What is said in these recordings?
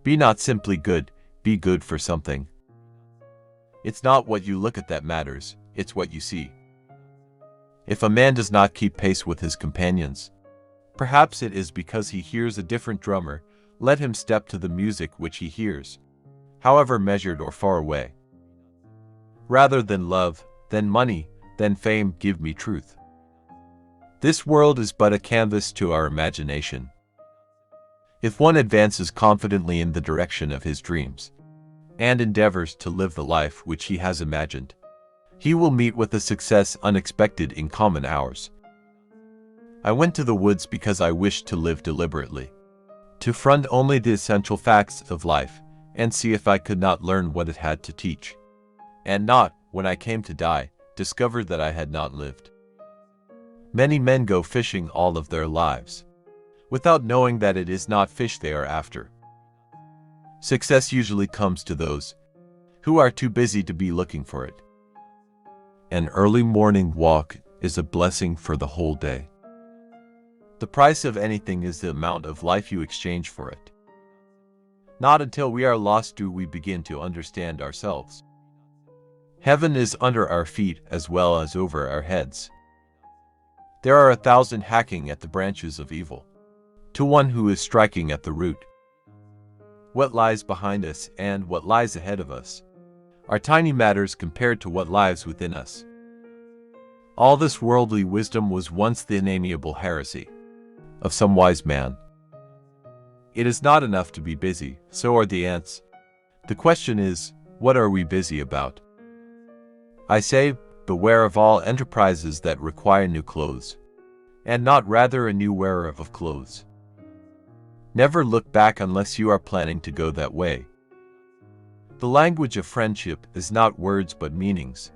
Be not simply good, be good for something. It's not what you look at that matters, it's what you see. If a man does not keep pace with his companions, perhaps it is because he hears a different drummer. Let him step to the music which he hears, however measured or far away. Rather than love, than money, than fame, give me truth. This world is but a canvas to our imagination. If one advances confidently in the direction of his dreams, and endeavors to live the life which he has imagined, he will meet with a success unexpected in common hours. I went to the woods because I wished to live deliberately, to front only the essential facts of life, and see if I could not learn what it had to teach, and not, when I came to die, discover that I had not lived. Many men go fishing all of their lives, without knowing that it is not fish they are after. Success usually comes to those who are too busy to be looking for it. An early morning walk is a blessing for the whole day. The price of anything is the amount of life you exchange for it. Not until we are lost do we begin to understand ourselves. Heaven is under our feet as well as over our heads. There are 1,000 hacking at the branches of evil, to one who is striking at the root. What lies behind us and what lies ahead of us are tiny matters compared to what lies within us. All this worldly wisdom was once the inamiable heresy of some wise man. It is not enough to be busy, so are the ants. The question is, what are we busy about? I say, beware of all enterprises that require new clothes, and not rather a new wearer of clothes. Never look back unless you are planning to go that way. The language of friendship is not words but meanings.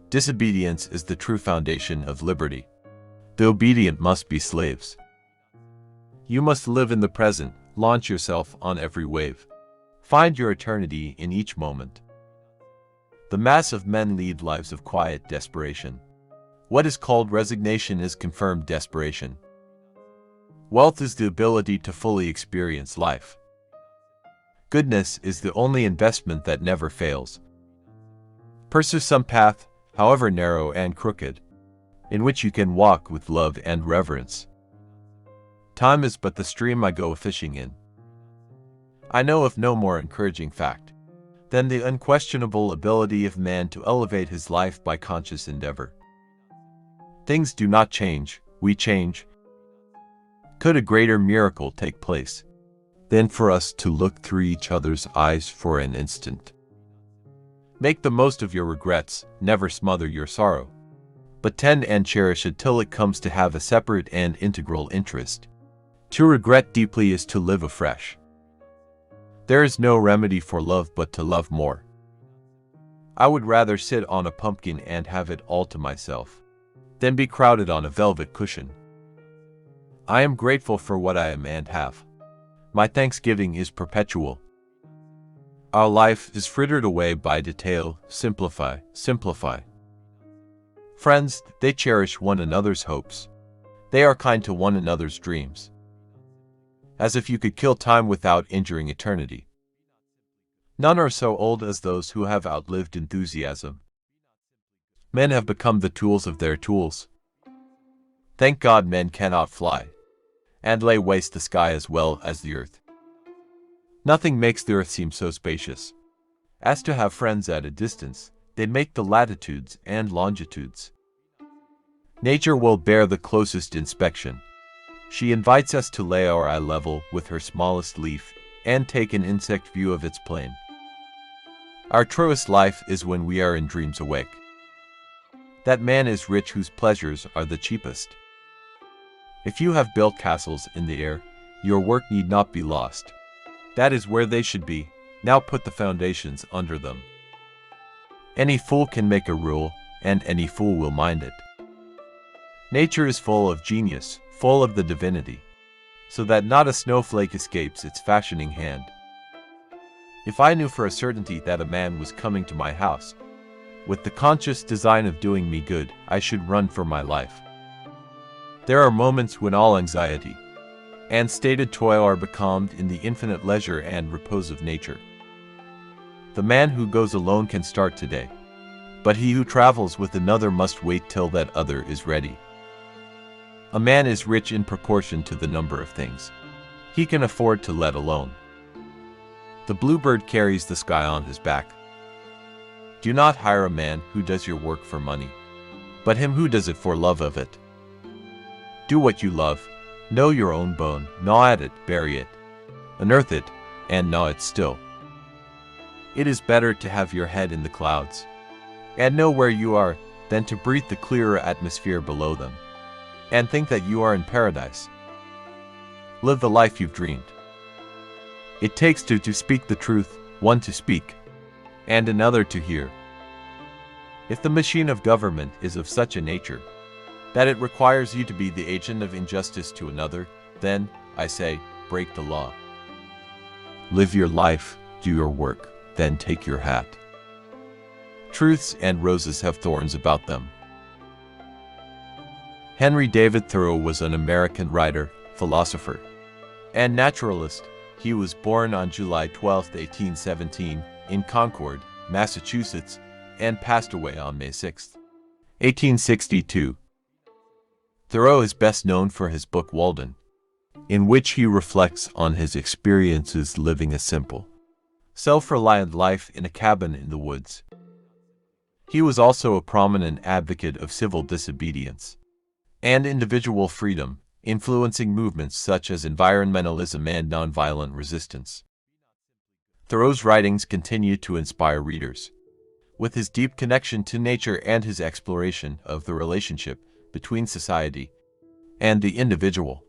Disobedience is the true foundation of liberty. The obedient must be slaves. You must live in the present, launch yourself on every wave. Find your eternity in each moment. The mass of men lead lives of quiet desperation. What is called resignation is confirmed desperation. Wealth is the ability to fully experience life. Goodness is the only investment that never fails. Pursue some path, however narrow and crooked, in which you can walk with love and reverence. Time is but the stream I go fishing in. I know of no more encouraging fact than the unquestionable ability of man to elevate his life by conscious endeavor. Things do not change, we change. Could a greater miracle take place than for us to look through each other's eyes for an instant? Make the most of your regrets, never smother your sorrow, but tend and cherish it till it comes to have a separate and integral interest. To regret deeply is to live afresh. There is no remedy for love but to love more. I would rather sit on a pumpkin and have it all to myself than be crowded on a velvet cushion. I am grateful for what I am and have. My thanksgiving is perpetual. Our life is frittered away by detail. Simplify, simplify. Friends, they cherish one another's hopes. They are kind to one another's dreams. As if you could kill time without injuring eternity. None are so old as those who have outlived enthusiasm. Men have become the tools of their tools. Thank God men cannot fly, and lay waste the sky as well as the earth. Nothing makes the earth seem so spacious as to have friends at a distance. They make the latitudes and longitudes. Nature will bear the closest inspection. She invites us to lay our eye level with her smallest leaf and take an insect view of its plane. Our truest life is when we are in dreams awake. That man is rich whose pleasures are the cheapest. If you have built castles in the air, your work need not be lost. That is where they should be. Now put the foundations under them. Any fool can make a rule, and any fool will mind it. Nature is full of genius, full of the divinity, so that not a snowflake escapes its fashioning hand. If I knew for a certainty that a man was coming to my house, with the conscious design of doing me good, I should run for my life. There are moments when all anxiety and stated toil are becalmed in the infinite leisure and repose of nature. The man who goes alone can start today, but he who travels with another must wait till that other is ready. A man is rich in proportion to the number of things he can afford to let alone. The bluebird carries the sky on his back. Do not hire a man who does your work for money, but him who does it for love of it. Do what you love. Know your own bone, gnaw at it, bury it, unearth it, and gnaw it still. It is better to have your head in the clouds, and know where you are, than to breathe the clearer atmosphere below them, and think that you are in paradise. Live the life you've dreamed. It takes two to speak the truth, one to speak, and another to hear. If the machine of government is of such a nature that it requires you to be the agent of injustice to another, then, I say, break the law. Live your life, do your work, then take your hat. Truths and roses have thorns about them. Henry David Thoreau was an American writer, philosopher, and naturalist. He was born on July 12, 1817, in Concord, Massachusetts, and passed away on May 6, 1862. Thoreau is best known for his book Walden, in which he reflects on his experiences living a simple, self-reliant life in a cabin in the woods. He was also a prominent advocate of civil disobedience and individual freedom, influencing movements such as environmentalism and nonviolent resistance. Thoreau's writings continue to inspire readers, with his deep connection to nature and his exploration of the relationship between society and the individual.